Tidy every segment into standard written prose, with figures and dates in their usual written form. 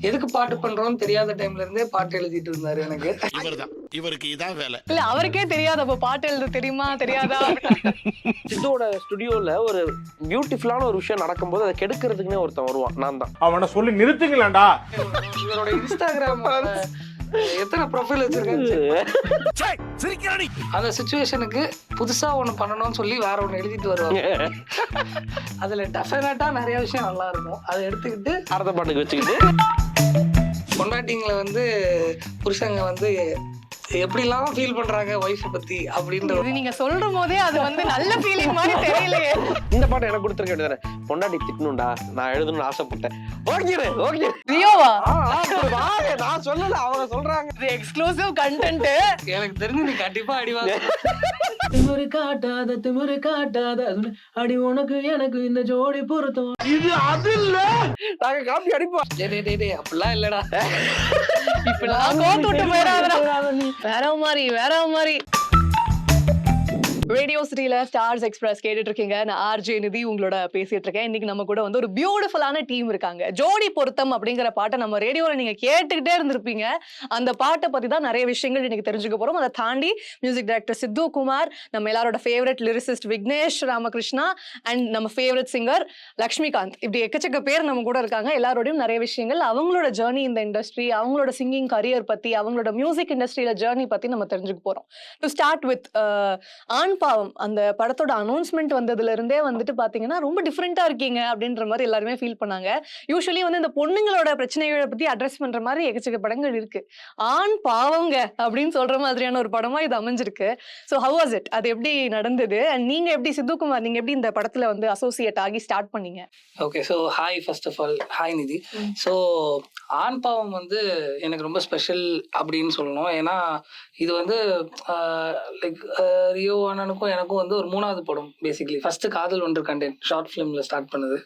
எதுக்கு பாட்டு பண்றோம்னு தெரியாத டைம்ல இருந்தே பாட்டு எழுதிட்டு இருந்தாரு எனக்கு. இவருக்கு இதான் வேலை. இல்ல அவருக்கே தெரியாது அப்ப பாட்டு எழுத தெரியுமா தெரியாதா. சித்துவோட ஸ்டுடியோல ஒரு பியூட்டிஃபுல்லான ஒரு விஷயம் நடக்கும்போது அதை கெடுக்கிறதுக்குன்னே ஒருத்தன் வருவான். நான் தான். அவனை சொல்லி நிறுத்துங்களேன்டா. இவரோட இன்ஸ்டாகிராம் எத்தனை ப்ரொஃபைல் வச்சிருக்காரு. அந்த சிச்சுவேஷனுக்கு புதுசா ஒண்ணு பண்ணணும்னு சொல்லி வேற ஒண்ணு எழுதிட்டு வருவாங்க. அதுல டெஃபினட்டா நிறைய விஷயம் நல்லா இருக்கும். அதை எடுத்துக்கிட்டு அர்த்த பாட்டுக்கு வச்சுக்கிட்டு பொண்டாட்டிங்களை வந்து புருஷங்க வந்து எப்படிலாம் ஃபீல் பண்றாங்க ஒய்ஃப் பத்தி அப்படின்ற இது நீங்க சொல்ற போதே அது வந்து நல்ல ஃபீலிங் மாதிரி தெரியலையே. இந்த பாட்டை எனக்கு கொடுத்துருக்க வேண்டியதானே. பொண்டாட்டி திட்டணும்டா, நான் எழுதணும்னு ஆசைப்பட்டேன். ஓகே ஓகே ரியோவா நான் சொல்லல, அவங்க சொல்றாங்க. இது எக்ஸ்க்ளூசிவ் கண்டென்ட். எனக்கு தெரிஞ்சு நீ கண்டிப்பா அடிவாங்க. திமிரு காட்டாத அடி உனக்கு எனக்கு இந்த ஜோடி பொருத்தம். இது அது இல்ல, நாங்க காப்பி அடிப்போம். டேய் அப்படிலாம் இல்லடா. இப்படிலாம் கோத்து விட்டு போயிடாதடா. வேற மாதிரி ரேடியோ சிட்டில ஸ்டார்ஸ் எக்ஸ்பிரஸ் கேட்டுட்டு இருக்கீங்க. நான் ஆர்ஜே நிதி உங்களோட பேசிட்டு இருக்கேன். இன்னைக்கு நம்ம கூட வந்து ஒரு பியூட்டிஃபுல்லான டீம் இருக்காங்க. ஜோடி பொருத்தம் அப்படிங்கிற பாட்டை நம்ம ரேடியோல நீங்க கேட்டுக்கிட்டே இருந்திருப்பீங்க. அந்த பாட்டை பத்தி தான் நிறைய விஷயங்கள் இன்னைக்கு தெரிஞ்சுக்க போறோம். அதை தாண்டி மியூசிக் டைரக்டர் சித்து குமார், நம்ம எல்லாரோட favourite lyricist Vignesh Ramakrishna and நம்ம ஃபேவரட் சிங்கர் லக்ஷ்மிகாந்த், இப்படி எக்கச்சக்க பேர் நம்ம கூட இருக்காங்க. எல்லாரோடையும் நிறைய விஷயங்கள் அவங்களோட ஜேர்னி இந்த இண்டஸ்ட்ரி, அவங்களோட சிங்கிங் கரியர் பத்தி, அவங்களோட மியூசிக் இண்டஸ்ட்ரியில ஜேர்னி பத்தி நம்ம தெரிஞ்சுக்க போறோம். டு ஸ்டார்ட் வித் ஆண் பாவம், அந்த படத்தோட அனௌன்ஸ்மெண்ட் வந்ததுல இருந்தே வந்துட்டு பாத்தீங்கன்னா ரொம்ப டிஃப்ரெண்டா இருக்கீங்க அப்படின்ற மாதிரி எல்லாருமே ஃபீல் பண்ணாங்க. யூஸ்வலி வந்து இந்த பொண்ணுங்களோட பிரச்சனைகளை பத்தி அட்ரஸ் பண்ற மாதிரி எக்கச்சக்க படங்கள் இருக்கு. ஆண் பாவங்க அப்படின்னு சொல்ற மாதிரியான ஒரு படமா இது அமைஞ்சிருக்கு. So how was it? அது எப்படி நடந்தது? அண்ட் நீங்க எப்படி சித்துக்குமார், நீங்க எப்படி இந்த படத்துல வந்து அசோசியேட் ஆகி ஸ்டார்ட் பண்ணீங்க? Okay, so hi, first of all hi Nidhi. So Aan Paavam வந்து எனக்கு ரொம்ப ஸ்பெஷல் அப்படின்னு சொல்லணும். ஏன்னா இது வந்து லைக் ரியோ அண்ணனுக்கும் எனக்கும் வந்து ஒரு மூணாவது படம். பேசிக்லி ஃபர்ஸ்ட் காதல் ஒன்று கண்டேன் ஷார்ட் ஃபிலிம்ல ஸ்டார்ட் பண்ணது.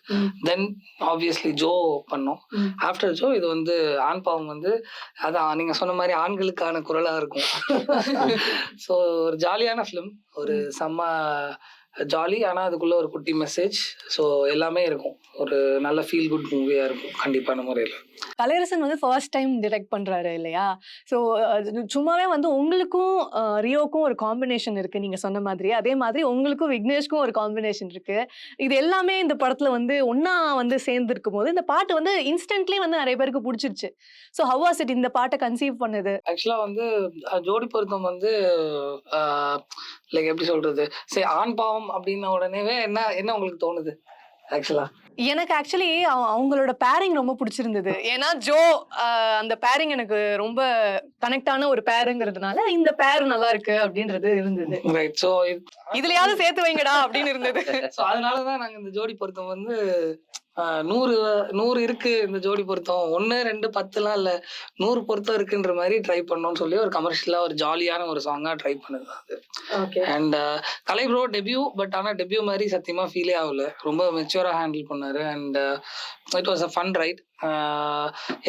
தென் ஆப்வியஸ்லி ஜோ பண்ணோம். ஆஃப்டர் ஜோ இது வந்து ஆண் பாவம் வந்து அதான் நீங்க சொன்ன மாதிரி ஆண்களுக்கான குரலா இருக்கும். ஸோ ஒரு ஜாலியான ஃபிலிம், ஒரு செம்ம ஜாலி, ஆனால் அதுக்குள்ள ஒரு குட்டி மெசேஜ். ஸோ எல்லாமே இருக்கும். ஒரு நல்ல ஃபீல் குட் மூவியா இருக்கும் கண்டிப்பான முறையில். கலையரசன் வந்து ஃபர்ஸ்ட் டைம் டிரெக்ட் பண்றாரு இல்லையா? ஸோ சும்மாவே வந்து உங்களுக்கும் ரியோக்கும் ஒரு காம்பினேஷன் இருக்கு நீங்க சொன்ன மாதிரி. அதே மாதிரி உங்களுக்கும் விக்னேஷ்க்கும் ஒரு காம்பினேஷன் இருக்கு. இது எல்லாமே இந்த படத்துல வந்து ஒன்னா வந்து சேர்ந்து இருக்கும் போது இந்த பாட்டு வந்து இன்ஸ்டன்ட்லி வந்து நிறைய பேருக்கு பிடிச்சிருச்சு. ஸோ ஹவ் வாஸ் இட் இந்த பாட்டை கன்சீவ் பண்ணது? ஆக்சுவலா வந்து ஜோடி பொருத்தம் வந்து லைக் எப்படி சொல்றது, சரி ஆண் பாவம் அப்படின்ன உடனேவே என்ன உங்களுக்கு தோணுது? எனக்கு ஆக்சுவலி அவங்களோட பேரிங் ரொம்ப பிடிச்சிருந்தது. ஏன்னா ஜோ அந்த பேரிங் எனக்கு ரொம்ப கனெக்டான ஒரு பேருங்கிறதுனால இந்த பேர் நல்லா இருக்கு அப்படின்றது இருந்தது. ரைட். ஸோ இதுலயாவது சேர்த்து வைங்கடா அப்படின்னு இருந்தது. ஸோ அதனாலதான் நாங்க இந்த ஜோடி பொருத்தம் வந்து 100 இருக்கு இந்த ஜோடி பொருத்தம், 1 2 10லாம் இல்ல 100 பொருத்தம் இருக்குன்ற மாதிரி ட்ரை பண்ணோம்னு சொல்லி ஒரு கமர்ஷியலா ஒரு ஜாலியான ஒரு சாங்கா ட்ரை பண்ணுது அது. And Kalai bro debut, but ஆனா டெபியூ மாதிரி சத்தியமா ஃபீலே ஆகல. ரொம்ப மெச்சூரா ஹேண்டில் பண்ணாரு. And it was a fun right.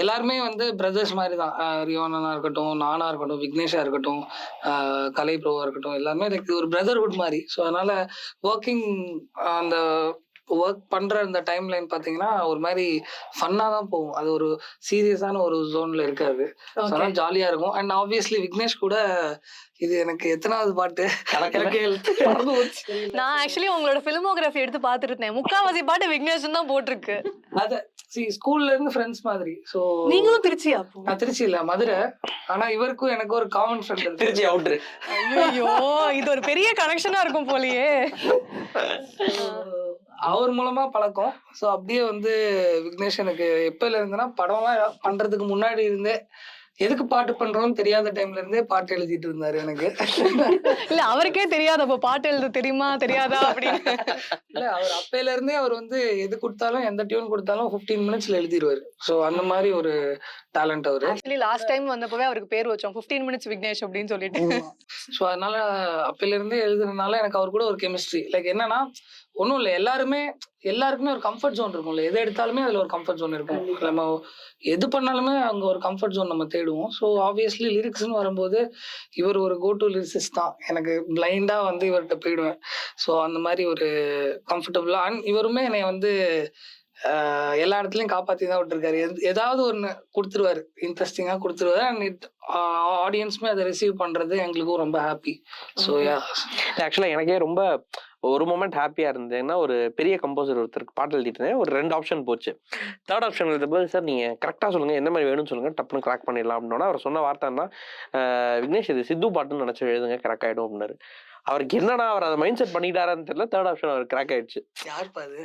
எல்லாருமே வந்து பிரதர்ஸ் மாதிரி தான். ரியோனா இருக்கட்டும், நானா இருக்கட்டும், விக்னேஷா இருக்கட்டும், கலை ப்ரோவா இருக்கட்டும், எல்லாருமே லைக் ஒரு பிரதர்ஹுட் மாதிரி. ஸோ அதனால அந்த ஒர்க் பண்ற இந்த டைம் லைன் பாத்தீங்கன்னா ஒரு மாதிரி ஃபன்னா தான் போகும். அது ஒரு சீரியஸான ஒரு ஜோன்ல இருக்காது. ஜாலியா இருக்கும். அண்ட் ஆப்வியஸ்லி விக்னேஷ் கூட இது எனக்கு எத்தனாவது பாட்டு நான் ஆக்சுவலி உங்களோட பிலிமோகிராஃபி எடுத்து பாத்துட்டு இருந்தேன். முக்காவாசி பாட்டு விக்னேஷ் தான் போட்டிருக்கு. அத ஸ்கூல்ல இருந்து ஃப்ரெண்ட்ஸ் மாதிரி. சோ நீங்களும் திருச்சியா? நான் திருச்சி இல்ல, மதுரை. ஆனா இவருக்கும் எனக்கு ஒரு காமன் ஃப்ரெண்ட் இருக்கு, திருச்சி அவுட்ரு. ஐயோ, இது ஒரு பெரிய கனெக்ஷனா இருக்கும் போலயே. அவர் மூலமா பழக்கம். ஸோ அப்படியே வந்து விக்னேஷ் எனக்கு எப்பல இருந்துன்னா படம்லாம் பண்றதுக்கு முன்னாடி இருந்தே எதுக்கு பாட்டு பண்றோம்னு தெரியாத டைம்ல இருந்தே பாட்டு எழுதிட்டு இருந்தாரு எனக்கு. இல்ல அவருக்கே தெரியாது அப்ப பாட்டு எழுத தெரியுமா தெரியாதா அப்படின்னு. இல்ல அவர் அப்பையில இருந்தே அவர் வந்து எது கொடுத்தாலும் எந்த டியூன் கொடுத்தாலும் 15 மினிட்ஸ்ல எழுதிடுவாரு. ஸோ அந்த மாதிரி ஒரு டேலண்ட் அவரு. ஆக்சுவலி லாஸ்ட் டைம் வந்தப்பவே அவருக்கு பேர் வச்சோம் 15 மினிட்ஸ் விக்னேஷ் அப்படின்னு சொல்லிட்டு. ஸோ அதனால அப்பையில இருந்தே எழுதுறதுனால எனக்கு அவர் கூட ஒரு கெமிஸ்ட்ரி. லைக் என்னன்னா ஒன்றும் இல்லை, எல்லாருக்குமே ஒரு கம்ஃபர்ட் ஜோன் இருக்கும்ல. எது எடுத்தாலுமே அதில் ஒரு கம்ஃபர்ட் ஜோன் இருக்கும். நம்ம எது பண்ணாலுமே அங்கே ஒரு கம்ஃபர்ட் ஜோன் நம்ம தேடுவோம். ஸோ ஆப்வியஸ்லி லிரிக்ஸ்னு வரும்போது இவர் ஒரு கோ டு லிரிக்ஸிஸ்ட் தான். எனக்கு பிளைண்டாக வந்து இவர்கிட்ட போயிடுவேன். ஸோ அந்த மாதிரி ஒரு கம்ஃபர்டபுளாக. அண்ட் இவருமே என்னை வந்து எல்லா இடத்துலயும் காப்பாத்தி தான் விட்டுருக்காரு. ஏதாவது ஒண்ணு கொடுத்துருவாரு, இன்ட்ரெஸ்டிங்கா கொடுத்துருவாரு. அண்ட் ஆடியன்ஸுமே அதை ரிசீவ் பண்றது எங்களுக்கும் ரொம்ப ஹாப்பி. ஸோ ஆக்சுவலா எனக்கே ரொம்ப ஒரு மொமெண்ட் ஹாப்பியா இருந்ததுன்னா, ஒரு பெரிய கம்போசர் ஒருத்தருக்கு பாட்டு எழுதிட்டு இருந்தேன். ஒரு 2 ஆப்ஷன் போச்சு. 3rd ஆப்ஷன் எழுதும்போது, சார் நீங்க கரெக்டா சொல்லுங்க, எந்த மாதிரி வேணும்னு சொல்லுங்க, டப்புன்னு கிராக் பண்ணிடலாம் அப்படின்னா, அவர் சொன்ன வார்த்தை தான், விக்னேஷ் இது சித்து பாட்டுன்னு நினைச்சு எழுதுங்க, கிராக் ஆயிடும் அப்படின்னாரு. அவருக்கு என்னன்னா அவர் அதை மைண்ட் செட் பண்ணிட்டாரான்னு தெரியல, 3rd ஆப்ஷன் அவர் கிராக் ஆயிடுச்சு. யாருப்பா அது?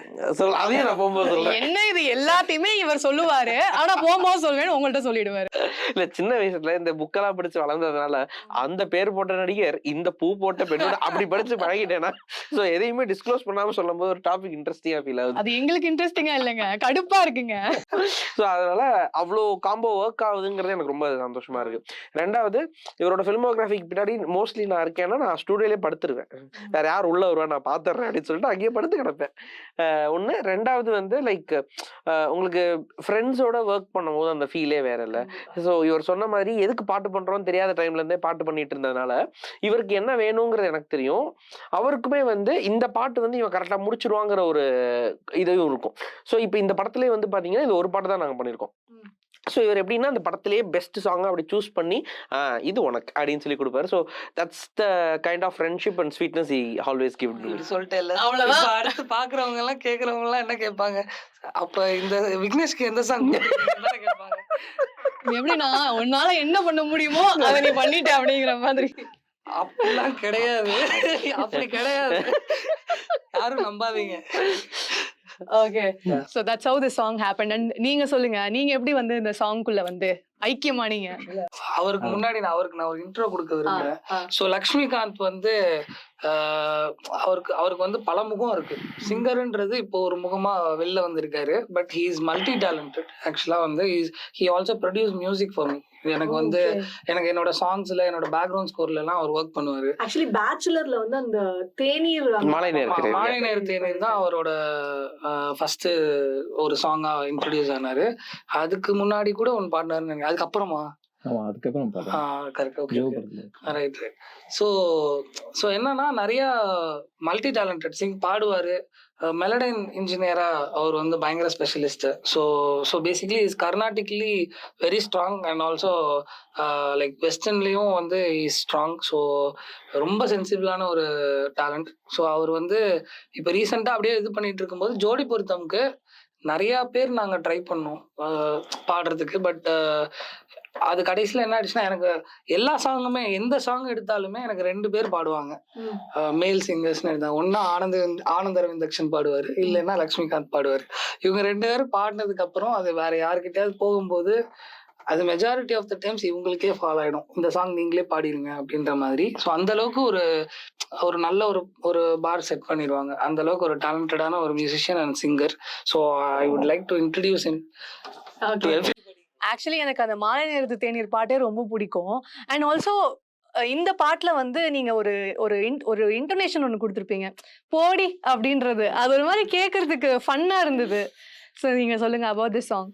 அதையும் நான் போகும்போது சொல்றேன். என்ன இது எல்லாத்தையுமே இவர் சொல்லுவாரு, ஆனா போகும்போது சொல்லுவேன் உங்கள்ட்ட சொல்லிடுவாரு. இல்ல சின்ன வயசுல இந்த புக்கெல்லாம் படிச்சு வளர்ந்ததுனால அந்த பேர் போட்ட நடிகர், இந்த பூ போட்ட பெண்ணோட அப்படி படிச்சு பழகிட்டேன்னா, சோ எதையுமே டிஸ்க்ளோஸ் பண்ணாம சொல்லும் போது ஒரு டாபிக் இன்ட்ரெஸ்டிங்கா ஃபீல் ஆகுது. அது எங்களுக்கு இன்ட்ரெஸ்டிங்கா இல்லைங்க, கடுப்பா இருக்குங்க. சோ அதனால அவ்வளோ காம்போ ஒர்க் ஆகுதுங்கிறது எனக்கு ரொம்ப சந்தோஷமா இருக்கு. 2வது, இவரோட ஃபில்மோகிராஃபிக்கு பின்னாடி மோஸ்ட்லி நான் இருக்கேன்னா நான் ஸ்டூடியோலயே படுத்துருவேன். வேற யார் உள்ள வருவா நான் பாத்துறேன் அப்படின்னு சொல்லிட்டு அங்கேயே படுத்து கிடப்பேன். ஒண்ணு. 2வது வந்து லைக் உங்களுக்கு ஃப்ரெண்ட்ஸோட ஒர்க் பண்ணும்போது அந்த ஃபீலே வேற இல்ல. ஸோ இவர் சொன்ன மாதிரி எதுக்கு பாட்டு பண்றோம்னு தெரியாத டைம்ல இருந்தே பாட்டு பண்ணிட்டு இருந்ததுனால இவருக்கு என்ன வேணுங்கிறது எனக்கு தெரியும். அவருக்குமே வந்து இந்த பாட்டு வந்து இவன் கரெக்டா முடிச்சிருவாங்கிற ஒரு இதுவும் இருக்கும். ஸோ இப்போ இந்த படத்துலயே வந்து பாத்தீங்கன்னா இது ஒரு பாட்டு தான் நாங்க பண்ணியிருக்கோம். ஸோ இவர் எப்படின்னா அந்த படத்திலேயே பெஸ்ட் சாங்கா அப்படி சூஸ் பண்ணி இது உனக்கு அப்படின்னு சொல்லி கொடுப்பாரு. So that's the kind of friendship and sweetness he always give to. சொல்லிட்டே இல்ல, அவ்வளவுதான். இப்ப அடுத்து பாக்குறவங்க எல்லாம் கேக்குறவங்க எல்லாம் என்ன கேட்பாங்க, அப்ப இந்த விக்னேஷ்க்கு எந்த சாங் கேட்பாங்க. எப்படின்னா உன்னால என்ன பண்ண முடியுமோ அதை நீ பண்ணிட்ட அப்படிங்கிற மாதிரி. அப்படிலாம் கிடையாது, அப்படி கிடையாது, யாரும் நம்பாதீங்க. Okay, so that's how the song happened. And நீங்க சொல்லுங்க, நீங்க எப்படி வந்து இந்த சாங்குள்ள வந்து ஐக்கியமானீங்க? அவருக்கு முன்னாடி நான் ஒரு இன்ட்ரோ கொடுக்க விரும்புறேன். ஸோ லக்ஷ்மிகாந்த் வந்து அவருக்கு வந்து பல முகம் இருக்கு. சிங்கர்ன்றது இப்போ ஒரு முகமா வெளில வந்திருக்காரு. But he is multi talented. ஆக்சுவலா வந்து he also produce music for me. எனக்கு வந்து எனக்கு என்னோட சாங்ஸ்ல என்னோட பேக்ரவுண்ட் ஸ்கோர்ல எல்லாம் அவர் ஒர்க் பண்ணுவாரு. ஆக்சுவலி பேச்சுலர்ல வந்து அந்த தேநீர் மாலை நேர் தேநீர் தான் அவரோட ஃபர்ஸ்ட் ஒரு சாங்கா இன்ட்ரோடியூஸ் ஆனாரு. அதுக்கு முன்னாடி கூட ஒன்னு பாடினாரு. அதுக்கப்புறமா ரைட். ஸோ என்னன்னா நிறைய மல்டி டேலண்டட் சிங் பாடுவாரு. மெலடைன் இன்ஜினியரா அவர் வந்து பயங்கர specialist. So basically is carnatically very strong and also like வெஸ்டர்ன்லேயும் வந்து இஸ் ஸ்ட்ராங். ஸோ ரொம்ப சென்சிபிளான ஒரு டேலண்ட். ஸோ அவர் வந்து இப்போ ரீசெண்டாக அப்படியே இது பண்ணிட்டு இருக்கும்போது ஜோடி பொருத்தம்க்கு நிறையா பேர் நாங்கள் ட்ரை பண்ணோம் பாடுறதுக்கு. பட் அது கடைசியில் என்ன ஆயிடுச்சுன்னா, எனக்கு எல்லா சாங்குமே எந்த சாங் எடுத்தாலுமே எனக்கு 2 பேர் பாடுவாங்க, மேல் சிங்கர்ஸ்னு எடுத்தாங்க. ஒன்னா ஆனந்த அரவிந்தக்ஷன் பாடுவார், இல்லைன்னா லக்ஷ்மிகாந்த் பாடுவார். இவங்க 2 பேரும் பாடினதுக்கு அப்புறம் அது வேற யாருக்கிட்டையாவது போகும்போது அது மெஜாரிட்டி ஆஃப் த டைம்ஸ் இவங்களுக்கே ஃபாலோ ஆயிடும், இந்த சாங் நீங்களே பாடிடுங்க அப்படின்ற மாதிரி. ஸோ அந்த அளவுக்கு ஒரு நல்ல ஒரு பார் செட் பண்ணிடுவாங்க. அந்த அளவுக்கு ஒரு டேலண்டடான ஒரு musician and singer. So I would like to introduce in to every. Actually எனக்கு அந்த மாலை நேரத்து தேநீர் பாட்டே ரொம்ப பிடிக்கும். அண்ட் ஆல்சோ இந்த பாட்டுல வந்து நீங்க ஒரு இன்டோனேஷன் ஒன்று கொடுத்துருப்பீங்க, போடி அப்படின்றது. அது ஒரு மாதிரி கேட்கறதுக்கு ஃபன்னா இருந்தது. ஸோ நீங்க சொல்லுங்க அபவுட் திஸ் சாங்.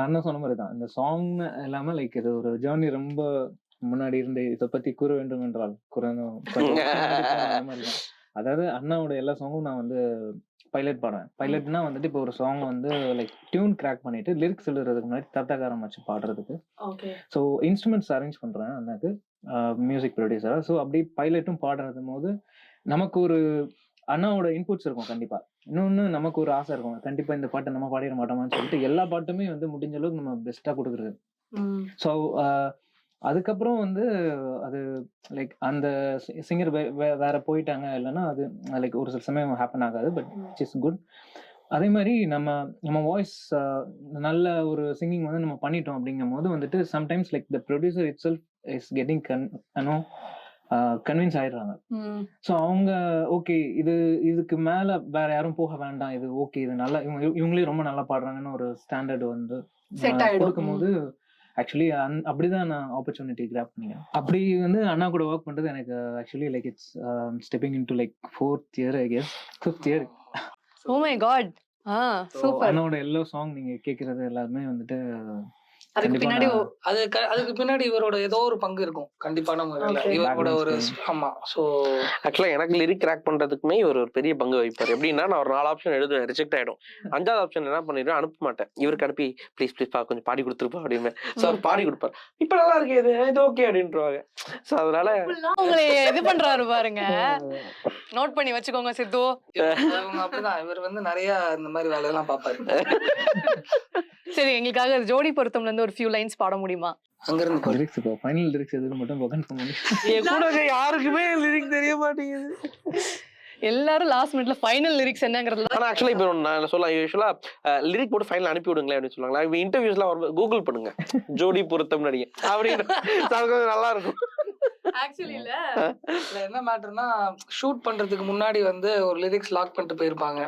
அண்ணா சொன்ன மாதிரி தான் இந்த சாங் எல்லாமே லைக் இது ஒரு ஜேர்னி. ரொம்ப முன்னாடி இருந்து இதை பத்தி கூற வேண்டும் என்றால் மாதிரி தான். அதாவது அண்ணாவோட எல்லா சாங்கும் நான் வந்து பைலட் பாடுவேன். பைலட்னா வந்துட்டு இப்போ ஒரு சாங் வந்து லைக் டியூன் கிராக் பண்ணிட்டு லிரிக்ஸ் எழுதுறதுக்கு முன்னாடி தத்தகாரம் வச்சு பாடுறதுக்கு. ஸோ இன்ஸ்ட்ருமெண்ட்ஸ் அரேஞ்ச் பண்றேன் அண்ணாக்கு, மியூசிக் ப்ரொடியூசரா. ஸோ அப்படி பைலட்டும் பாடுறது போது நமக்கு ஒரு அண்ணாவோட இன்புட்ஸ் இருக்கும் கண்டிப்பா. இன்னொன்னு நமக்கு ஒரு ஆசை இருக்கும், கண்டிப்பா இந்த பாட்டை நம்ம பாடிட மாட்டோமான்னு சொல்லிட்டு எல்லா பாட்டுமே வந்து முடிஞ்ச அளவுக்கு நம்ம பெஸ்டா கொடுக்குறது. ஸோ அதுக்கப்புறம் வந்து அது லைக் அந்த சிங்கர் வேற போயிட்டாங்க இல்லைன்னா அது லைக் ஒரு சில சமயம் ஹேப்பன் ஆகாது. But it's is good. அதே மாதிரி நம்ம வாய்ஸ் நல்ல ஒரு சிங்கிங் வந்து நம்ம பண்ணிட்டோம் அப்படிங்கும் போது வந்துட்டு sometimes like the producer it self is getting convince ஆயிடுறாங்க. ஸோ அவங்க ஓகே இதுக்கு மேல வேற யாரும் போக வேண்டாம், இது ஓகே, இது நல்லா இவங்களே ரொம்ப நல்லா பாடுறாங்கன்னு ஒரு ஸ்டாண்டர்ட் வந்து கொடுக்கும் போது ஆக்சுவலி அப்படிதான் நான் ஆப்பர்ச்சுனிட்டி கிராப் பண்ணிக்கிறேன். அப்படி வந்து அண்ணா கூட ஒர்க் பண்றது எனக்கு actually like it's stepping into like 4th year I guess 5th year. Oh my God, super. அண்ணாவோட எல்லா சாங் நீங்க கேட்கறது எல்லாமே வந்துட்டு அதுக்கு கண்டிப்பா பின்னாடி நான் அதுக்கு பின்னாடி இவரோட ஏதோ ஒரு பங்கு இருக்கும் கண்டிப்பான முறையில. Okay. இவரோட background ஒரு story. ஆமா. ஸோ ஆக்சுவலா எனக்கு லிரிக் கிராக் பண்றதுக்குமே இவர் ஒரு பெரிய பங்கு வகிப்பார். எப்படின்னா நான் ஒரு 4 ஆப்ஷன் எழுதுவேன், ரிஜெக்ட் ஆயிடும். 5வது ஆப்ஷன் என்ன பண்ணிடுவேன், அனுப்ப மாட்டேன். இவருக்கு அனுப்பி ப்ளீஸ் ப்ளீஸ் பா கொஞ்சம் பாடி கொடுத்துருப்பா அப்படின்னு. ஸோ அவர் பாடி கொடுப்பார். இப்ப நல்லா இருக்கு, இது ஓகே அப்படின்ட்டுருவாங்க. ஸோ அதனால இப்படிலாம் உங்களை இது பண்றாரு பாருங்க. நோட் பண்ணி வச்சுக்கோங்க சித்து. அவங்க அப்படிதான். இவர் வந்து நிறைய இந்த மாதிரி வேலையெல்லாம் பார்ப்பாரு. சரி, எங்களுக்காக ஜோடி பொருத்தம்ல இருந்து ஒரு ஃபியூ லைன்ஸ் பாட முடியுமா? அங்கிருந்து பாரு. லிரிக்ஸ் இப்போ ஃபைனல் லிரிக்ஸ் எதுன்னு மட்டும் கன்ஃபார்ம் பண்ணி என் கூட இருக்க யாருக்குமே லிரிக் தெரிய மாட்டேங்குது. எல்லாரும் லாஸ்ட் மினிட்ல ஃபைனல் லிரிக்ஸ் என்னங்கிறது ஆனா ஆக்சுவலா இப்போ நான் சொல்லலாம், யூஸ்வலா லிரிக் போட்டு ஃபைனல் அனுப்பி விடுங்களேன் அப்படின்னு சொல்லுவாங்களா. இப்போ இன்டர்வியூஸ்லாம் வரும்போது கூகுள் பண்ணுங்க ஜோடி பொருத்தம் நடிகை அப்படின்னு, அது கொஞ்சம் நல்லா இருக்கும். ஆக்சுவலி இல்ல. இதுல என்ன மேட்டர்னா, ஷூட் பண்றதுக்கு முன்னாடி வந்து ஒரு லிரிக்ஸ் லாக் பண்ணிட்டு போயிருப்பாங்க.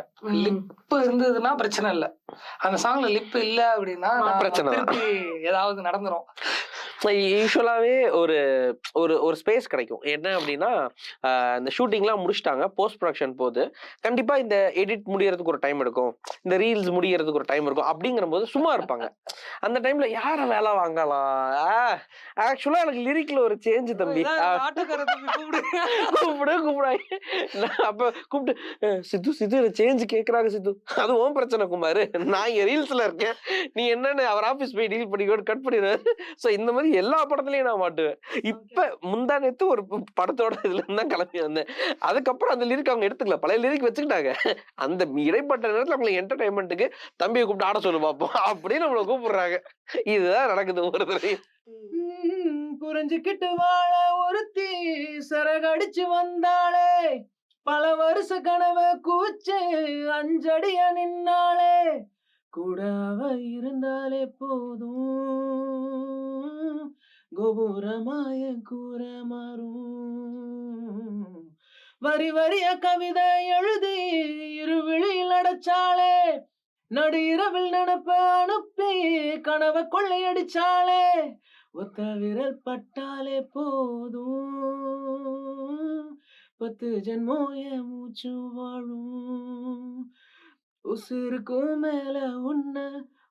லிப் இருந்ததுன்னா பிரச்சனை இல்ல. அந்த சாங்ல லிப் இல்ல அப்படின்னா பிரச்சனை தான். திருப்பி ஏதாவது நடந்துரும். யூஸ்வலாவே ஒரு ஒரு ஒரு ஸ்பேஸ் கிடைக்கும். என்ன அப்படின்னா இந்த ஷூட்டிங்லாம் முடிச்சிட்டாங்க, போஸ்ட் ப்ரொடக்ஷன் போது கண்டிப்பா இந்த எடிட் முடியறதுக்கு ஒரு டைம் எடுக்கும், இந்த ரீல்ஸ் முடியறதுக்கு ஒரு டைம் இருக்கும். அப்படிங்கிற போது சும்மா இருப்பாங்க. அந்த டைம்ல யார வேலை வாங்கலாம். ஆக்சுவலா எனக்கு லிரிக்ல ஒரு சேஞ்ச் தம்பி, கூப்பிடாங்க. அப்ப கூப்பிட்டு சித்து சேஞ்ச் கேக்குறாங்க சித்து, அது ஓம் பிரச்சனை குமார், நான் இங்க ரீல்ஸ்ல இருக்கேன், நீ என்னன்னு அவர் ஆபீஸ் போய் டீல் பண்ணி கட் பண்ணிடுவாரு. சோ இந்த மாதிரி எல்லா படத்துலயும் நான் மாட்டுவேன். இப்ப முந்தா நேத்து ஒரு படத்தோட இதுல இருந்து தான் கிளம்பி வந்தேன். அதுக்கப்புறம் அந்த லிரிக் அவங்க எடுத்துக்கல, பழைய லிரிக் வச்சுக்கிட்டாங்க. அந்த இடைப்பட்ட நேரத்துல அவங்களுக்கு என்டர்டைன்மெண்ட்டுக்கு தம்பியை கூப்பிட்டு ஆட சொல்லு பார்ப்போம் அப்படின்னு நம்மளை கூப்பிடுறாங்க. இதுதான் நடக்குது ஒரு தடவை. புரிஞ்சுக்கிட்டு வாழ ஒருத்தி சரகடிச்சு வந்தாளே, பல வருஷ கனவு கூச்சு அஞ்சடிய நின்னாளே, கூட அவ இருந்தாலே போதும், கோபுரமாய கூற மாறும், வரி வரிய கவிதை எழுதி இருவிழியில் அடைச்சாளே, நடு இரவில் நினைப்ப அனுப்பி கனவை கொள்ளையடிச்சாளே, ஒத்த விரல் பட்டாலே போதும், 10 ஜென்மம் என் மூச்சு வாழும், உசுருக்கும் மேல உன்ன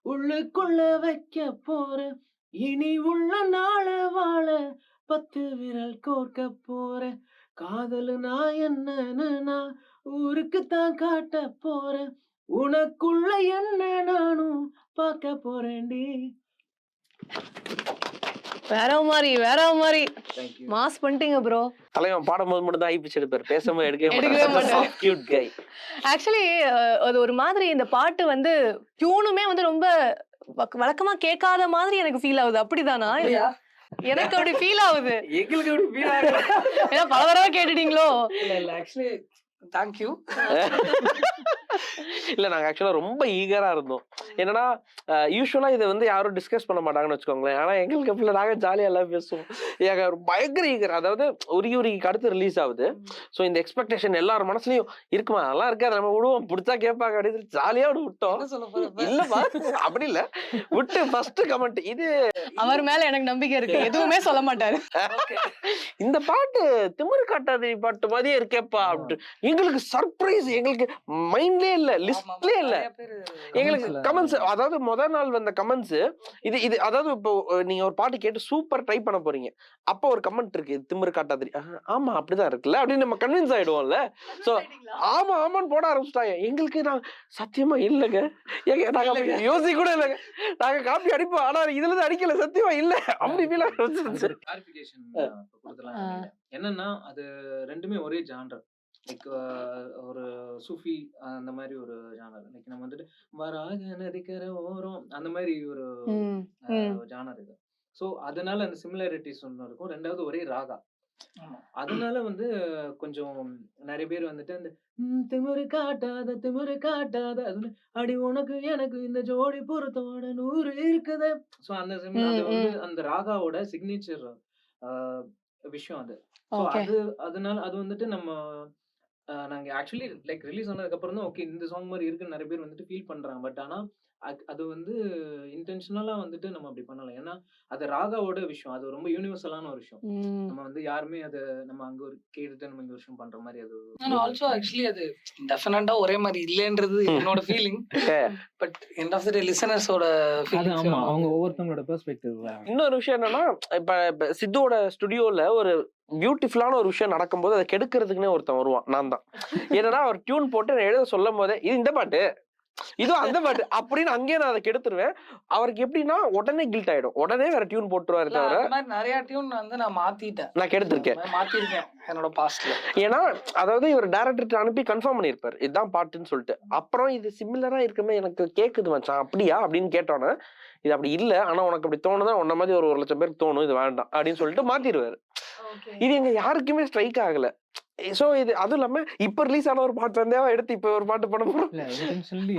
உள்ளுக்குள்ள வைக்க போற, இனி உள்ள நாள வாழ 10 விரல் கோர்க்க போற, காதலு நான் என்னன்னு நான் ஊருக்கு தான் காட்ட போற, உனக்குள்ள என்ன நானும் பார்க்க போறேன்டி. வேற மாதிரி மாஸ் பண்ணிட்டீங்க ப்ரோ. தலைவன் பாடும்போது மட்டும் தான் ஐபிச்சு எடுப்பாரு, பேசும்போது எடுக்கவே எடுக்கவே மாட்டாரு. மாட்டாரு. கியூட் கை. ஆக்சுவலி அது ஒரு மாதிரி இந்த பாட்டு வந்து டியூனுமே வந்து ரொம்ப வழக்கமா கேட்காத மாதிரி எனக்கு ஃபீல் ஆகுது. அப்படிதானா? எனக்கு அப்படி ஃபீல் ஆகுது. எங்களுக்கு எப்படி feel ஆகுது? ஏன்னா பல தடவை கேட்டுட்டீங்களோ? இல்ல ஆக்சுவலி தேங்க்யூ. இல்ல நாங்க ஆக்சுவலா ரொம்ப ஈகரா இருந்தோம். என்னன்னா யூஸ்வலா இதை வந்து யாரும் டிஸ்கஸ் பண்ண மாட்டாங்கன்னு வச்சுக்கோங்களேன். ஆனா எங்களுக்கு அப்படி நாங்க ஜாலியா எல்லாம் பேசுவோம். ஏங்க ஒரு பயங்கர ஈகர். அதாவது உரிக்கு அடுத்து ரிலீஸ் ஆகுது. ஸோ இந்த எக்ஸ்பெக்டேஷன் எல்லாரும் மனசுலயும் இருக்குமா, நல்லா இருக்காது, நம்ம விடுவோம், பிடிச்சா கேட்பாங்க அப்படின்னு ஜாலியா விட்டோம். என்ன சொல்ல போற? இல்லப்பா அப்படி இல்ல, விட்டு ஃபர்ஸ்ட் கமெண்ட் இது, அவர் மேல எனக்கு நம்பிக்கை இருக்கு, எதுவுமே சொல்ல மாட்டாரு. இந்த பாட்டு திமிரு காட்டாத பாட்டு மாதிரியே இருக்கேப்பா அப்படி. எங்களுக்கு சர்ப்ரைஸ், எங்களுக்கு மைண்ட்லயே இல்ல, லிஸ்ட்லயே இல்ல. எங்களுக்கு கமெண்ட்ஸ், அதாவது முதல் நாள் வந்த கமெண்ட்ஸ் இது அதாவது இப்போ நீங்க ஒரு பாட்டு கேட்டு சூப்பர் ட்ரை பண்ண போறீங்க, அப்போ ஒரு கமெண்ட் இருக்கு திமிரு காட்டாதிரி, ஆமா அப்படிதான் இருக்குல்ல அப்படின்னு நம்ம கன்வின்ஸ் ஆயிடுவோம்ல. சோ ஆமா ஆமான்னு போட ஆரம்பிச்சிட்டாங்க. எங்களுக்கு நான் சத்தியமா இல்லைங்க, நாங்க யோசிக்க கூட இல்லைங்க, நாங்க காப்பி அடிப்போம், ஆனா இதுல இருந்து அடிக்கல, சத்தியமா இல்ல அப்படி ஃபீல் ஆரம்பிச்சிருச்சு. கிளாரிஃபிகேஷன் கொடுக்கலாம். என்னன்னா அது ரெண்டுமே ஒரே ஜானர். லைக் ஒரு சூஃபி அந்த மாதிரி ஒரு ஜானர். லைக் நம்ம வந்துட்டு வராக நதிக்கரை ஓரம் அந்த மாதிரி ஒரு ஜானர் இது. ஸோ அதனால அந்த சிமிலாரிட்டிஸ் ஒன்று இருக்கும். ரெண்டாவது ஒரே ராகா, அதனால வந்து கொஞ்சம் நிறைய பேர் வந்துட்டு அந்த திமிரு காட்டாத அது அடி உனக்கு எனக்கு இந்த ஜோடி பொருத்தோட 100 இருக்குது. ஸோ அந்த அது வந்து அந்த ராகாவோட சிக்னேச்சர் விஷயம் அது. ஸோ அது அதனால அது வந்துட்டு நம்ம நாங்க ஆக்சுவலி லைக் ரிலீஸ் ஆனதுக்கு அப்புறம் தான் ஓகே இந்த சாங் மாதிரி இருக்குன்னு நிறைய பேர் வந்துட்டு ஃபீல் பண்றாங்க. பட் ஆனா அது வந்து இன்டென்ஷனலா வந்துட்டு நம்ம அப்படி பண்ணலாம். ஏன்னா அது ராகாவோட விஷயம். அது ரொம்ப யூனிவர்சலான ஒரு விஷயம். நம்ம வந்து யாருமே அதை நம்ம அங்க ஒரு கேட்டுட்டு நம்ம இங்க விஷயம் பண்ற மாதிரி அது ஆல்சோ ஆக்சுவலி அது டெஃபினட்டா ஒரே மாதிரி இல்லைன்றது என்னோட feeling. But end of the day லிசனர்ஸோட அது ஆமா அவங்க ஒவ்வொருத்தவங்களோட பெர்ஸ்பெக்டிவ். இன்னொரு விஷயம் என்னன்னா, இப்ப சித்துவோட ஸ்டுடியோல ஒரு பியூட்டிஃபுல்லான ஒரு விஷயம் நடக்கும்போது அதை கெடுக்கிறதுக்குன்னே ஒருத்தன் வருவான். நான் தான். என்னன்னா அவர் டியூன் போட்டு நான் எழுத சொல்லும் போதே இது இந்த பாட்டு இதோ அந்த பாட்டு அப்படின்னு அங்கேயே நான் அதை கெடுத்துருவேன். அவருக்கு எப்படின்னா உடனே கில்ட் ஆயிடும், உடனே வேற டியூன் போட்டுருவாரு தவிர. அந்த மாதிரி நிறைய டியூன் வந்து நான் மாத்திட்டேன், நான் கெடுத்திருக்கேன் என்னோட பாஸ்ட்ல. ஏன்னா அதாவது இவர் டைரக்டர் அனுப்பி கன்ஃபார்ம் பண்ணிருப்பாரு இதுதான் பாட்டுன்னு சொல்லிட்டு. அப்புறம் இது சிமிலரா இருக்குமே எனக்கு கேக்குது மச்சான் அப்படியா அப்படின்னு கேட்டோன்னே இது அப்படி இல்ல, ஆனா உனக்கு அப்படி தோணுதான் உன்ன மாதிரி ஒரு 1,00,000 பேருக்கு தோணும் இது வேண்டாம் அப்படின்னு சொல்லிட்டு மாத்திடுவாரு. இது எங்க யாருக்குமே ஸ்ட்ரைக் ஆகல. சோ இது அதுவும் இல்லாம இப்ப ரிலீஸ் ஆன ஒரு பாட்டு வந்தா எடுத்து இப்ப ஒரு பாட்டு பண்ண போறோம்.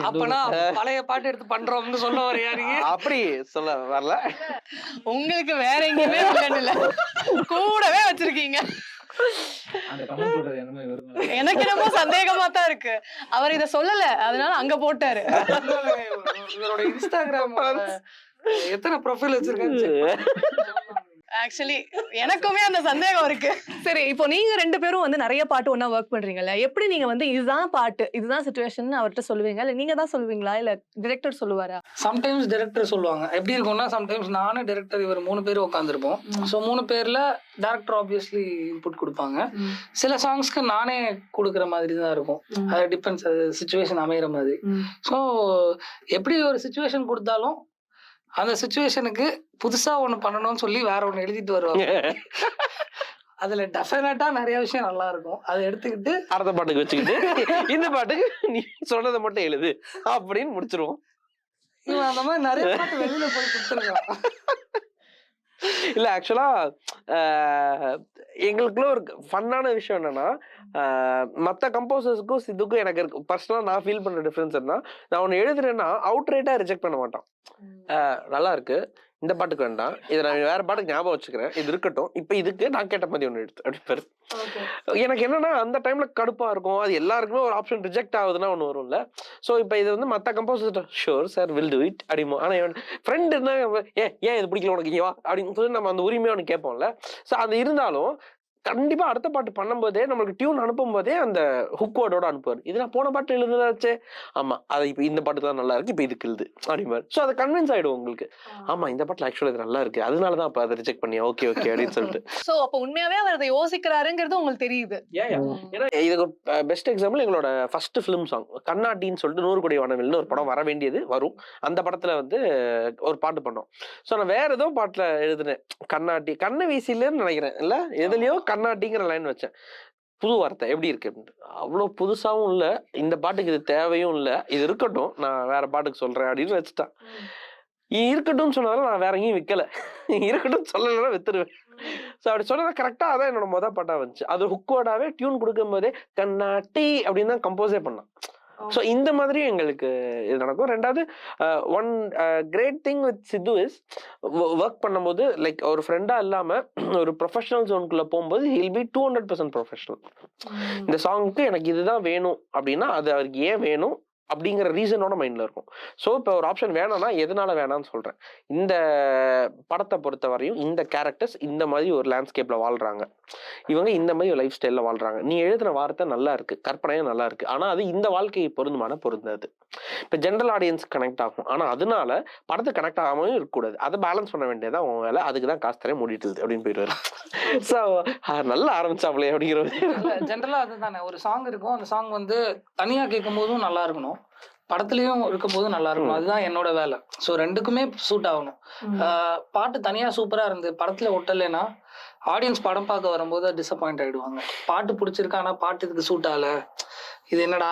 அப்பனா பழைய பாட்டு எடுத்து பண்றோம்னு சொல்ல வர யாருங்க? அப்படி சொல்ல வரல. உங்களுக்கு வேற எங்கேயுமே இல்ல, கூடவே வச்சிருக்கீங்க. எனக்கு என்னமோ சந்தேகமா தான் இருக்கு. அவர் இத சொல்லல, அதனால அங்க போட்டாரு. இவரோட இன்ஸ்டாகிராம் எத்தனை ப்ரொஃபைல் வச்சிருக்காரு? ஆக்சுவலி எனக்குமே அந்த சந்தேகம் இருக்கு. சரி, இப்போ நீங்க 2 பேரும் வந்து நிறைய பாட்டு ஒண்ணா ஒர்க் பண்றீங்கல்ல, எப்படி நீங்க வந்து இதுதான் பாட்டு இதுதான் சிச்சுவேஷன் அவர்கிட்ட சொல்லுவீங்க, இல்ல நீங்க தான் சொல்லுவீங்களா, இல்ல டைரக்டர் சொல்லுவாரா? சம்டைம்ஸ் டைரக்டர் சொல்லுவாங்க. எப்படி இருக்கும்னா, சம்டைம்ஸ் நானும் டைரக்டர் இவர் 3 பேரும் உட்காந்துருப்போம். ஸோ 3 பேர்ல டைரக்டர் ஆப்வியஸ்லி இன்புட் கொடுப்பாங்க. சில சாங்ஸ்க்கு நானே கொடுக்குற மாதிரி தான் இருக்கும். அது டிபெண்ட்ஸ், அது சிச்சுவேஷன் அமைகிற மாதிரி. ஸோ எப்படி ஒரு சிச்சுவேஷன் கொடுத்தாலும் அந்த சிச்சுவேஷனுக்கு புதுசா ஒண்ணு பண்ணணும்னு சொல்லி வேற ஒண்ணு எழுதிட்டு வருவாங்க. அதுல டெஃபினட்டா நிறைய விஷயம் நல்லா இருக்கும். அதை எடுத்துக்கிட்டு அடுத்த பாட்டுக்கு வச்சுக்கிட்டு இந்த பாட்டுக்கு நீ சொன்னதை மட்டும் எழுது அப்படின்னு முடிச்சிருவோம். இவன் அந்த மாதிரி நிறைய பாட்டு வெளியில போய் கொடுத்துருக்கான். இல்ல ஆக்சுவலா எங்களுக்குள்ள ஒரு ஃபன்னான விஷயம் என்னன்னா, மற்ற கம்போசர்ஸுக்கும் சித்துக்கும் எனக்கு இருக்கு பர்சனலா நான் ஃபீல் பண்ற டிஃபரன்ஸ் என்ன, நான் ஒன்னு எழுதுறேன்னா அவுட் ரைட்டா ரிஜெக்ட் பண்ண மாட்டான். நல்லா இருக்கு, இந்த பாட்டுக்கு வேண்டாம், இதை நான் வேற பாட்டுக்கு ஞாபகம் வச்சுக்கிறேன், இது இருக்கட்டும், இப்ப இதுக்கு நான் கேட்ட மாதிரி ஒண்ணு எடுத்து அப்படிப்பாரு. எனக்கு என்னன்னா அந்த டைம்ல கடுப்பா இருக்கும். அது எல்லாருக்குமே ஒரு ஆப்ஷன் ரிஜெக்ட் ஆகுதுன்னா ஒண்ணு வரும்ல. சோ இப்ப இது வந்து மத்த composer sure sir will do it அப்படிமோ, ஆனா ஃப்ரெண்ட் இருந்தா ஏன் இது பிடிக்கல உனக்கு இங்க வா அப்படின்னு சொல்லி நம்ம அந்த உரிமையை ஒன்று கேட்போம்ல. சோ அது இருந்தாலும் கண்டிப்பா அடுத்த பாட்டு பண்ணும்போதே நம்மளுக்கு டியூன் அனுப்பும் போதே அந்த ஹுக் வேர்டோட அனுப்புவார். இது நான் போன பாட்டு எழுதுதாச்சே, ஆமா அது இப்ப இந்த பாட்டு தான் நல்லா இருக்கு, இப்ப இதுக்கு எழுது அப்படிம்பாரு. சோ அதை கன்வின்ஸ் ஆயிடும் உங்களுக்கு, ஆமா இந்த பாட்டுல ஆக்சுவலா இது நல்லா இருக்கு, அதனாலதான் அப்ப அதை ரிஜெக்ட் பண்ணியா ஓகே ஓகே அப்படின்னு சொல்லிட்டு. சோ அப்ப உண்மையாவே அவர் அதை யோசிக்கிறாருங்கிறது உங்களுக்கு தெரியுது. ஏன்னா இதுக்கு பெஸ்ட் எக்ஸாம்பிள் எங்களோட ஃபர்ஸ்ட் ஃபிலிம் சாங் கண்ணாட்டின்னு சொல்லிட்டு 100 கோடி வானவில்னு ஒரு படம் வர வேண்டியது வரும். அந்த படத்துல வந்து ஒரு பாட்டு பண்ணோம். சோ நான் வேற ஏதோ பாட்டுல எழுதுனேன், கண்ணாட்டி கண்ணு வீசிலன்னு நினைக்கிறேன், இல்ல எதுலயோ கண்ணாட்டிங்கிற லைன் வச்சேன். புது வார்த்தை எப்படி இருக்கு, அவ்வளவு புதுசாவும் இல்ல, இந்த பாட்டுக்கு இது தேவையும் இல்ல, இது இருக்கட்டும் நான் வேற பாட்டுக்கு சொல்றேன் அப்படின்னு வச்சுட்டான். இருக்கட்டும் சொன்னதால நான் வேற எங்கேயும் விற்கல, இருக்கட்டும் சொல்லலைன்னா வித்துருவேன். சோ அப்படி சொன்னதான் கரெக்டா அதான் என்னோட மொதல் பாட்டா வந்துச்சு. அது ஹுக்கோடாவே டியூன் கொடுக்கும் போதே கண்ணாட்டி அப்படின்னு தான் கம்போஸே பண்ணான். ஸோ இந்த மாதிரி எங்களுக்கு இது நடக்கும். ரெண்டாவது one great thing with Sidhu is work பண்ணும்போது லைக் ஒரு ஃப்ரெண்டா இல்லாம ஒரு ப்ரொஃபஷனல் ஜோனுக்குள்ள போகும்போது ஹில் பி 200% ப்ரொஃபஷனல். இந்த சாங்க்கு எனக்கு இதுதான் வேணும் அப்படின்னா அது அவருக்கு ஏன் வேணும் அப்படிங்கிற ரீசனோட மைண்ட்ல இருக்கும். ஸோ இப்போ ஒரு ஆப்ஷன் வேணாம்னா எதனால வேணாம்னு சொல்றேன். இந்த படத்தை பொறுத்த வரையும் இந்த கேரக்டர்ஸ் இந்த மாதிரி ஒரு லேண்ட்ஸ்கேப்ல வாழ்றாங்க, இவங்க இந்த மாதிரி ஒரு லைஃப் ஸ்டைல்ல வாழ்றாங்க, நீ எழுதின வார்த்தை நல்லா இருக்கு, கற்பனையும் நல்லா இருக்கு, ஆனா அது இந்த வாழ்க்கையை பொருந்தாது. இப்போ ஜென்ரல் ஆடியன்ஸ் கனெக்ட் ஆகும், ஆனா அதனால படத்தை கனெக்ட் ஆகாமலும் இருக்கக்கூடாது, அதை பேலன்ஸ் பண்ண வேண்டியதான் உன் வேலை, அதுக்கு தான் காசு தரேன் மூடிட்டு அப்படின்னு போயிடுவாரு. ஸோ நல்லா ஆரம்பிச்சாப்லே அப்படிங்கிறது ஜென்ரலா அதுதானே. ஒரு சாங் இருக்கும், அந்த சாங் வந்து தனியா கேட்கும் போதும் நல்லா இருக்கணும், படத்துலயும் இருக்கும் போதும் நல்லா இருக்கணும், அதுதான் என்னோட வேலை. ஸோ ரெண்டுக்குமே சூட் ஆகணும். பாட்டு தனியா சூப்பரா இருந்து படத்துல ஒட்டலைன்னா ஆடியன்ஸ் படம் பார்க்க வரும்போது டிசப்பாயிண்ட் ஆயிடுவாங்க. பாட்டு பிடிச்சிருக்கா, ஆனா பாட்டு இதுக்கு சூட் ஆகல, இது என்னடா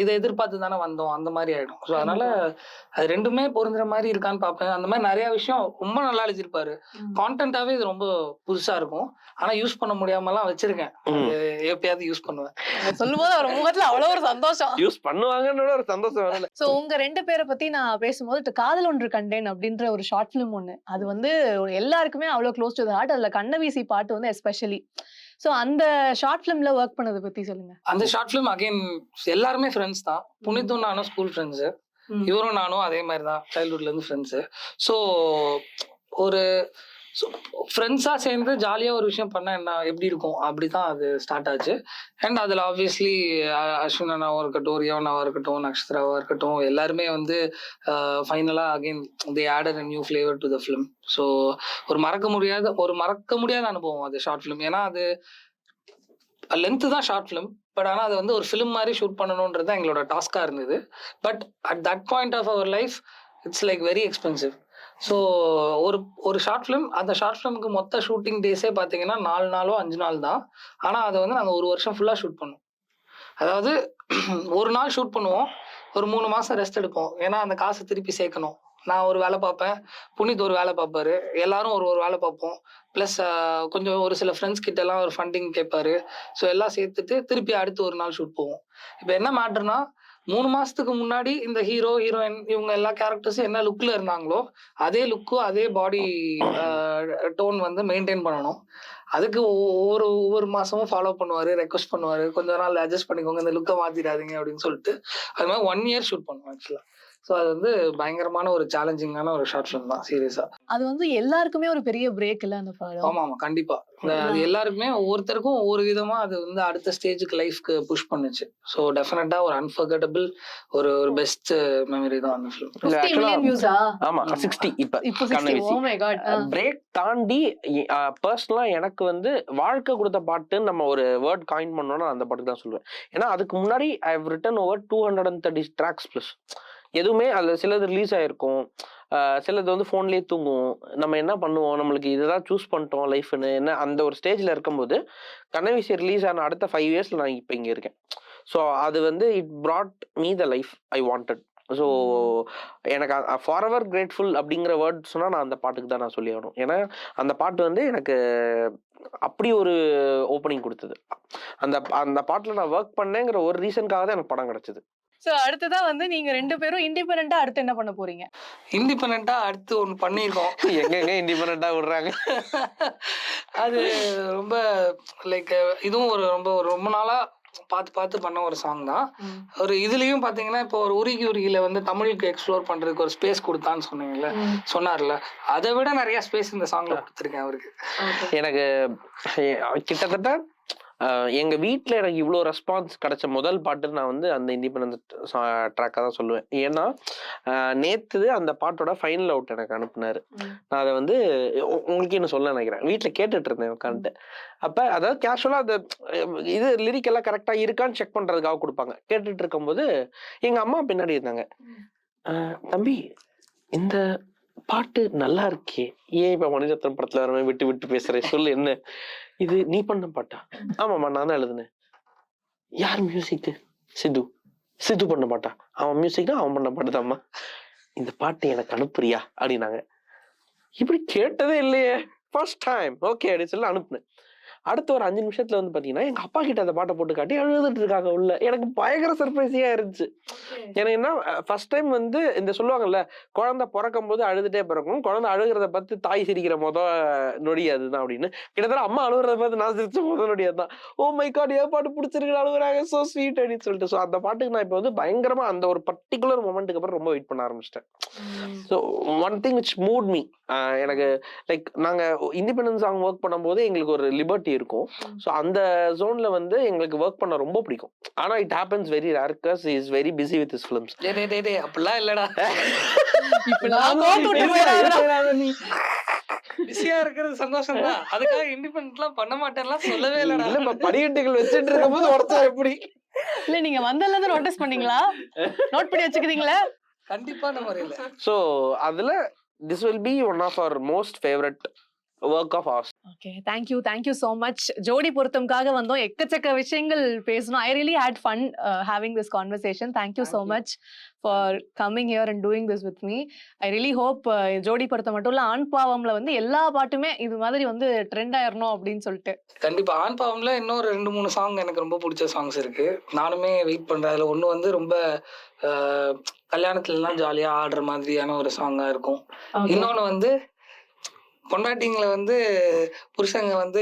இதை எதிர்பார்த்து தானே வந்தோம், அந்த மாதிரி ஆயிடும். ஸோ அதனால அது ரெண்டுமே பொருந்துற மாதிரி இருக்கான்னு பார்ப்பேன். அந்த மாதிரி நிறைய விஷயம் ரொம்ப நல்லா எழுதியிருப்பாரு. கான்டென்ட்டாவே இது ரொம்ப புதுசா இருக்கும், ஆனா யூஸ் பண்ண முடியாமலாம் வச்சிருக்கேன், எப்பயாவது யூஸ் பண்ணுவேன். சொல்லும் போது அவர் முகத்துல அவ்வளவு ஒரு சந்தோஷம், யூஸ் பண்ணுவாங்கன்னு ஒரு சந்தோஷம் வரல. சோ உங்க 2 பேரை பத்தி நான் பேசும்போது காதல் ஒன்று கண்டேன் அப்படின்ற ஒரு ஷார்ட் பிலிம் ஒண்ணு, அது வந்து எல்லாருக்குமே அவ்வளவு க்ளோஸ் டு தி ஹார்ட். அதுல கண்ணவீசி பாட்டு வந்து எஸ்பெஷலி. சோ அந்த ஷார்ட் பிலிம்ல ஒர்க் பண்ணதை பத்தி சொல்லுங்க. அந்த ஷார்ட் பிலிம் அகைன் எல்லாருமே ஃப்ரெண்ட்ஸ் தான். புனித்தும் நானும் ஸ்கூல் ஃப்ரெண்ட்ஸ். இவரும் நானும் அதே மாதிரி தான் சைல்ட்ஹுட்ல இருந்து ஃப்ரெண்ட்ஸு. ஸோ ஒரு ஃப்ரெண்ட்ஸாக சேர்ந்து ஜாலியாக ஒரு விஷயம் பண்ணால் என்ன எப்படி இருக்கும் அப்படி தான் அது ஸ்டார்ட் ஆச்சு. அண்ட் அதில் ஆப்வியஸ்லி அஸ்வின் அண்ணாவாக இருக்கட்டும், ரியா அண்ணாவாக இருக்கட்டும், நக்ஷத்ராவாக இருக்கட்டும், எல்லாருமே வந்து ஃபைனலாக again they added a new flavour to the film. So ஒரு மறக்க முடியாத அனுபவம் அது ஷார்ட் ஃபிலிம். ஏன்னா அது லென்த்து தான் ஷார்ட் ஃபிலிம், பட் ஆனால் அது வந்து ஒரு ஃபிலிம் மாதிரி ஷூட் பண்ணணுன்றது தான் எங்களோட டாஸ்காக இருந்தது. But at that point of our life it's like very expensive. So ஒரு ஷார்ட் ஃபிலிம், அந்த ஷார்ட் ஃபிலிமுக்கு மொத்த ஷூட்டிங் டேஸே பார்த்தீங்கன்னா 4 நாளோ 5 நாள் தான். ஆனால் அதை வந்து நாங்கள் 1 வருஷம் ஃபுல்லாக ஷூட் பண்ணுவோம். அதாவது ஒரு நாள் ஷூட் பண்ணுவோம், ஒரு 3 மாதம் ரெஸ்ட் எடுப்போம். ஏன்னா அந்த காசை திருப்பி சேர்க்கணும். நான் ஒரு வேலை பார்ப்பேன், புனித் ஒரு வேலை பார்ப்பாரு, எல்லாரும் ஒரு வேலை பார்ப்போம். ப்ளஸ் கொஞ்சம் ஒரு சில ஃப்ரெண்ட்ஸ் கிட்டலாம் ஒரு ஃபண்டிங் கேட்பாரு. ஸோ எல்லாம் சேர்த்துட்டு திருப்பி அடுத்து ஒரு நாள் ஷூட் போவோம். இப்போ என்ன மேட்டர்னா 3 மாதத்துக்கு முன்னாடி இந்த ஹீரோ ஹீரோயின் இவங்க எல்லா கேரக்டர்ஸும் என்ன லுக்கில் இருந்தாங்களோ அதே லுக்கும் அதே பாடி டோன் வந்து மெயின்டைன் பண்ணணும். அதுக்கு ஒவ்வொரு மாதமும் ஃபாலோ பண்ணுவார், ரெக்வஸ்ட் பண்ணுவார், கொஞ்ச நாள் அட்ஜஸ்ட் பண்ணிக்கோங்க, இந்த லுக்கை மாற்றிடாதீங்க அப்படின்னு சொல்லிட்டு. அது மாதிரி 1 இயர் ஷூட் பண்ணுவோம் ஆக்சுவலாக. ஸோ அது வந்து பயங்கரமான ஒரு சேலஞ்சிங்கான ஒரு ஷார்ட் ஃபிலிம் தான் சீரியஸா. அது வந்து எல்லாருக்குமே ஒரு பெரிய பிரேக் இல்ல அந்த படம். ஆமா கண்டிப்பா. அது எல்லாருக்குமே ஒவ்வொருத்தருக்கும் ஒவ்வொரு விதமா அது வந்து அடுத்த ஸ்டேஜுக்கு லைஃப்க்கு புஷ் பண்ணுச்சு. ஸோ டெஃபினட்டா ஒரு அன்ஃபர்கெட்டபிள் ஒரு பெஸ்ட் மெமரி தான் அந்த ஃபிலிம். 50 million views ஆ? ஆமா 60 இப்போ 60. கண்ணவிசி. Oh my god. பிரேக் தாண்டி பர்சனலா எனக்கு வந்து வாழ்க்கை கொடுத்த பாட்டுன்னு நம்ம ஒரு வேர்ட் காயின் பண்ணோம்னா அந்த பாட்டுக்கு தான் சொல்லுவேன். ஏன்னா அதுக்கு முன்னாடி I have written over 230 tracks plus. எதுவுமே அதில் சிலது ரிலீஸ் ஆகிருக்கும், சிலது வந்து ஃபோன்லேயே தூங்குவோம். நம்ம என்ன பண்ணுவோம், நம்மளுக்கு இதுதான் சூஸ் பண்ணிட்டோம் லைஃப்னு என்ன அந்த ஒரு ஸ்டேஜில் இருக்கும்போது கண்ணவிசி ரிலீஸ் ஆன அடுத்த 5 இயர்ஸில் நான் இப்போ இங்கே இருக்கேன். ஸோ அது வந்து it brought me the life I wanted. So எனக்கு ஃபார் எவர் கிரேட்ஃபுல் அப்படிங்கிற வேர்ட் சொன்னால் நான் அந்த பாட்டுக்கு தான் நான் சொல்லி ஆகணும். ஏன்னா அந்த பாட்டு வந்து எனக்கு அப்படி ஒரு ஓப்பனிங் கொடுத்தது. அந்த பாட்டில் நான் ஒர்க் பண்ணேங்கிற ஒரு ரீசனுக்காக தான் எனக்கு படம் கிடைச்சது. சோ அடுத்ததா வந்து நீங்க 2 பேரும் இண்டிபெண்டண்டா அடுத்து என்ன பண்ண போறீங்க? இண்டிபெண்டா அடுத்து ஒன்று பண்ணியிருக்கோம். எங்க இண்டிபெண்டா விடுறாங்க. அது ரொம்ப லைக் இதுவும் ரொம்ப நாளா பார்த்து பண்ண ஒரு சாங் தான். ஒரு இதுலயும் பாத்தீங்கன்னா இப்போ ஒரு உருகில வந்து தமிழுக்கு எக்ஸ்ப்ளோர் பண்றதுக்கு ஒரு ஸ்பேஸ் கொடுத்தான்னு சொன்னீங்கல்ல, சொன்னார்ல, அதை விட நிறைய ஸ்பேஸ் இந்த சாங்ல கொடுத்துருக்கேன் அவருக்கு. எனக்கு கிட்டத்தட்ட எங்க வீட்டில் எனக்கு இவ்வளோ ரெஸ்பான்ஸ் கிடைச்ச முதல் பாட்டு நான் வந்து அந்த இண்டிபெண்டன்ட் ட்ராக்காக தான் சொல்லுவேன். ஏன்னா நேற்று அந்த பாட்டோட ஃபைனல் அவுட் எனக்கு அனுப்புனாரு. நான் அதை வந்து உங்களுக்கு என்ன சொல்ல நினைக்கிறேன், வீட்டில் கேட்டுட்டு இருந்தேன் உட்காந்துட்டு. அப்போ அதாவது கேஷுவலாக அந்த இது லிரிக் எல்லாம் கரெக்டாக இருக்கான்னு செக் பண்ணுறதுக்காக கொடுப்பாங்க. கேட்டுட்டு இருக்கும்போது எங்கள் அம்மா பின்னாடி இருந்தாங்க, தம்பி இந்த பாட்டு நல்லா இருக்கே, ஏன் இப்போ மணிரத்னம் படத்தில் வர விட்டு விட்டு பேசுகிறேன், சொல்லு என்ன இது நீ பண்ண பாட்டா? ஆமாம்மா நான் தான் எழுதுனேன். யார் மியூசிக்கு? சித்து பண்ண பாட்டா? அவன் மியூசிக்னா அவன் பண்ண பாட்டு தான்மா. இந்த பாட்டு எனக்கு அனுப்புறியா அப்படின்னாங்க. இப்படி கேட்டதே இல்லையே, ஃபர்ஸ்ட் டைம் ஓகே அப்படின்னு சொல்லி அனுப்புனேன். அடுத்த ஒரு 5 நிமிஷத்துல வந்து பாத்தீங்கன்னா எங்க அப்பா கிட்ட அந்த பாட்டை போட்டு காட்டி அழுதுட்டு இருக்காங்க உள்ள. எனக்கு பயங்கர சர்ப்ரைஸியா இருந்துச்சு. எனக்கு என்ன ஃபர்ஸ்ட் டைம் வந்து இந்த சொல்லுவாங்கல்ல, குழந்தை பிறக்கும் போது அழுதுட்டே பிறக்கும், குழந்தை அழுகிறத பார்த்து தாய் சிரிக்கிற நொடி அதுதான் அப்படின்னு. கிட்டத்தட்ட அம்மா அழுகிறத பார்த்து நான் சிரிச்ச நொடி அதுதான். ஓ மை காட், ஏன் பாட்டு பிடிச்சிருக்கு, அழுகுறாங்க, சோ ஸ்வீட் அப்படின்னு சொல்லிட்டு. ஸோ அந்த பாட்டுக்கு நான் இப்போ வந்து பயங்கரமா அந்த ஒரு பர்டிகுலர் மொமெண்ட்டுக்கு அப்புறம் ரொம்ப வெயிட் பண்ண ஆரம்பிச்சிட்டேன். So one thing which mood me, எனக்கு லைக் நாங்க இண்டிபெண்டன்ஸ் சாங் ஒர்க் பண்ணும்போது எங்களுக்கு ஒரு லிபர்ட்டி இருக்கும். ஸோ அந்த ஜோன்ல வந்து எங்களுக்கு ஒர்க் பண்ண ரொம்ப பிடிக்கும். ஆனா it happens very rare because he is very busy with his films. அப்படிலாம் இல்லடா, பிஸியா இருக்கிறது சந்தோஷம் தான். அதுக்காக இண்டிபெண்டன்ட்லாம் பண்ண மாட்டேன்லாம் சொல்லவே இல்லடா. இல்ல படிக்கட்டுகள் வச்சுட்டு இருக்கும்போது உடச்சா எப்படி? இல்ல நீங்க வந்ததுல இருந்து நோட்டீஸ் பண்ணீங்களா? நோட் பண்ணி வச்சுக்கிறீங்களா? கண்டிப்பான முறையில. ஸோ அதுல this will be one of our most favorite work of ours. Okay, thank you so much. ஜோடி பொருத்தம்காக வந்தோம், எக்கச்சக்க விஷயங்கள் பேசணும். I really had fun having this conversation. Thank you so much for coming here and doing this with me. I really hope ஜோடி பொருத்தம் மட்டும் இல்ல, ஆண் பாவம்ல வந்து எல்லா பாட்டுமே இது மாதிரி வந்து ட்ரெண்ட் ஆயிரணும் அப்படின்னு சொல்லிட்டு. கண்டிப்பா ஆண் பாவம்ல இன்னொரு 2-3 சாங் எனக்கு ரொம்ப பிடிச்ச சாங்ஸ் இருக்கு. நானுமே வெயிட் பண்றேன். அதுல ஒண்ணு வந்து ரொம்ப கல்யாணத்துல எல்லாம் ஜாலியா ஆடுற மாதிரியான ஒரு சாங்கா இருக்கும். இன்னொன்னு வந்து பொண்டாட்டிங்களை வந்து புருஷங்க வந்து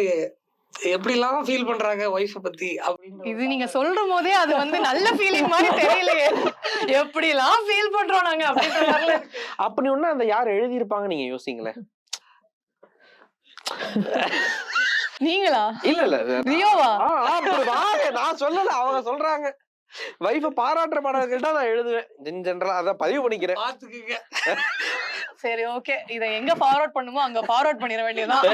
எப்படிலாம் ஃபீல் பண்றாங்க ஒய்ஃபை பத்தி அப்படின்னு. இது நீங்க சொல்ற போதே அது வந்து நல்ல ஃபீலிங் மாதிரி தெரியலையே. எப்படி எல்லாம் ஃபீல் பண்றோம் நாங்க அப்படின்ற மாதிரில இருக்கு. அப்படி ஒண்ணு அந்த யார் எழுதியிருப்பாங்க நீங்க யோசிங்களேன். நீங்களா? இல்ல ரியோவா? அப்படி வாங்க, நான் சொல்லல, அவங்க சொல்றாங்க. வைஃப பாராட்டுற பாடல்கள் தான் நான் எழுதுவேன் ஜெனரலா. அதான் பதிவு பண்ணிக்கிறேன், பாத்துக்குங்க. சரி ஓகே, இத எங்க ஃபார்வர்ட் பண்ணுமோ அங்க ஃபார்வர்ட் பண்ணிர வேண்டியதுதான்.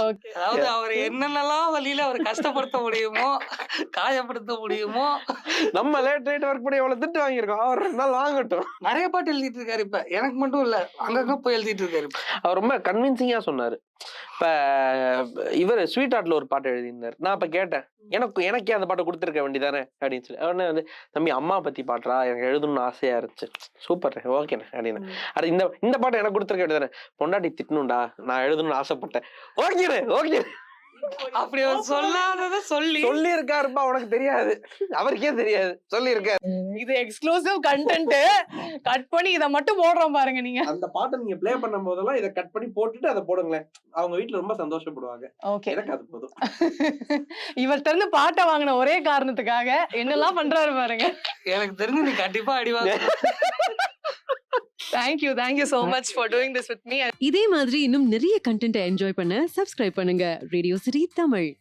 ஓகே. அதாவது அவர் என்னென்னலாம் வழியில அவர் கஷ்டப்படுத்த முடியுமோ, காயப்படுத்த முடியுமோ. நம்ம லேட் ஒர்க் பண்ணி எவ்வளவு திட்டு வாங்கியிருக்கோம். அவர் 2 நாள் வாங்கட்டும். நிறைய பாட்டு எழுதிட்டு இருக்காரு இப்ப. எனக்கு மட்டும் இல்ல, அங்கங்க போய் எழுதிட்டு இருக்காரு இப்ப. அவர் ரொம்ப கன்வின்சிங்கா சொன்னாரு. இப்ப இவர் ஸ்வீட் ஹார்ட்ல ஒரு பாட்டு எழுதியிருந்தாரு. நான் இப்ப கேட்டேன், எனக்கே அந்த பாட்டை கொடுத்துருக்க வேண்டியதானே அப்படின்னு சொல்லி. அவனே வந்து தம்பி அம்மா பத்தி பாட்டுறா, எனக்கு எழுதணும்னு ஆசையா இருந்துச்சு. சூப்பர், ஓகேண்ணே அப்படின்னு. அது இந்த பாட்டை எனக்கு கொடுத்துருக்க வேண்டியதானே, பொண்டாட்டி திட்டணும்டா, நான் எழுதணும்னு ஆசைப்பட்டேன். ஓகேண்ணே ஓகே. அப்படி அவர் சொல்லாதத சொல்லி இருக்காருப்பா, உனக்கு தெரியாது, அவருக்கே தெரியாது, சொல்லி இருக்காரு. இது எக்ஸ்க்ளூசிவ் கண்டென்ட். கட் பண்ணி இத மட்டும் போடுறோம் பாருங்க நீங்க. அந்த பாட்டை நீங்க ப்ளே பண்ணும் போதெல்லாம் இதை கட் பண்ணி போட்டுட்டு அதை போடுங்களேன். அவங்க வீட்டுல ரொம்ப சந்தோஷப்படுவாங்க. ஓகே. எனக்கு அது போதும். இவர்ட்ட இருந்து பாட்டை வாங்கின ஒரே காரணத்துக்காக என்னெல்லாம் பண்றாரு பாருங்க. எனக்கு தெரிஞ்சு நீ கண்டிப்பா அடிவாங்க. Thank you so much for doing this with me. இதே மாதிரி இன்னும் நிறைய கண்டென்ட்டை என்ஜாய் பண்ண சப்ஸ்கிரைப் பண்ணுங்க ரேடியோ சிட்டி தமிழ்.